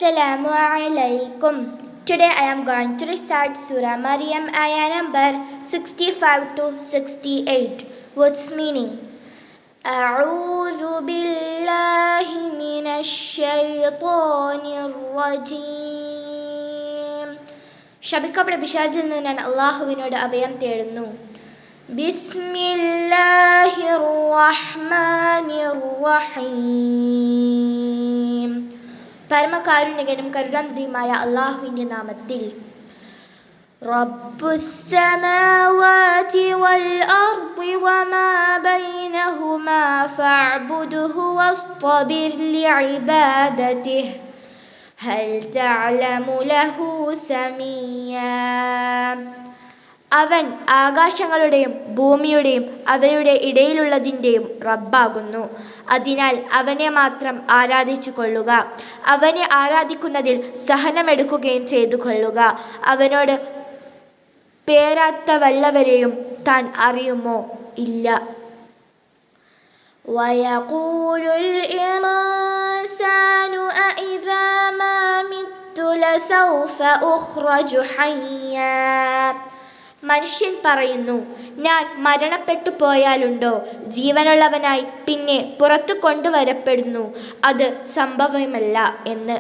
Assalamu alaikum. Today I am going to recite Surah Maryam ayah number 65 to 68. What's meaning? أعوذ بالله من الشيطان الرجيم. ശപിക്കപ്പെട്ട പിശാചിൽ നിന്ന് ഞാൻ അല്ലാഹുവിനോട് അഭയം തേടുന്നു. ബിസ്മില്ലാഹിർ റഹ്മാനിർ റഹീം. പരമകാരുണികനും കരുണാനിധിയുമായ അല്ലാഹുവിൻ്റെ നാമത്തിൽ. റബ്ബുസ്സമാവാതി വൽ അർളി വമാ ബൈനഹുമാ ഫഅബ്ദുഹു വസ്തബിർ ലിഇബാദതിഹി ഹൽ തഅലമു ലഹു സമീയാ. അവൻ ആകാശങ്ങളുടെയും ഭൂമിയുടെയും അവയുടെ ഇടയിലുള്ളതിൻ്റെയും റബ്ബാകുന്നു. അതിനാൽ അവനെ മാത്രം ആരാധിച്ചു കൊള്ളുക. അവനെ ആരാധിക്കുന്നതിൽ സഹനമെടുക്കുകയും ചെയ്തു കൊള്ളുക. അവനോട് പേരാത്ത വല്ലവരെയും താൻ അറിയുമോ? ഇല്ല. വയഖൂലുൽ ഇൻസാനു അഇദാ മാ മിത്തു ലസൗഫ ഉഖ്റജു ഹയ്യാ. മനുഷ്യൻ പറയുന്നു, ഞാൻ മരണപ്പെട്ടു പോയാലുണ്ടോ ജീവനുള്ളവനായി പിന്നെ പുറത്തു കൊണ്ടുവരപ്പെടുന്നു? അത് സംഭവമല്ല എന്ന്.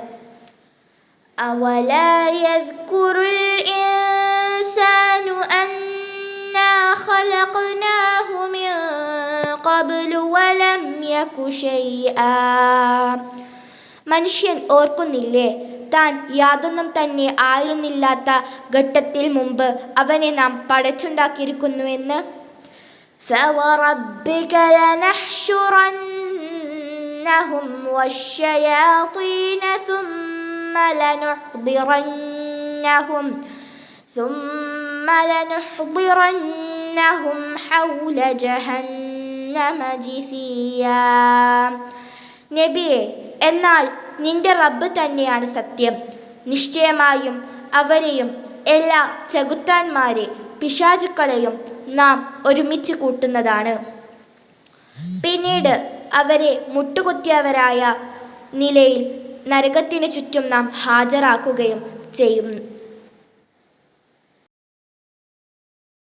അവലാ യദ്കുറുൽ ഇൻസാനു അന്നാ ഖലഖ്നാഹു മിൻ ഖബ്ലു വലം യകു ശൈആ. മനുഷ്യൻ ഓർക്കുന്നില്ലേ, താൻ യാതൊന്നും തന്നെ ആയിരുന്നില്ലാത്ത ഘട്ടത്തിൽ മുമ്പ് അവനെ നാം പടച്ചുണ്ടാക്കിയിരിക്കുന്നുവെന്ന്. ഫവറബ്ബിക ലനഹ്ശുറന്നഹും വശ്ശയാതീന ثم لنحضرنهم حول جهنم جثيا. നബിയെ, എന്നാൽ നിന്റെ റബ്ബ് തന്നെയാണ് സത്യം. നിശ്ചയമായും അവരെയും എല്ലാ ചെകുത്താന്മാരെ പിശാചുക്കളെയും നാം ഒരുമിച്ച് കൂട്ടുന്നതാണ്. പിന്നീട് അവരെ മുട്ടുകുത്തിയവരായ നിലയിൽ നരകത്തിനു ചുറ്റും നാം ഹാജരാക്കുകയും ചെയ്യും.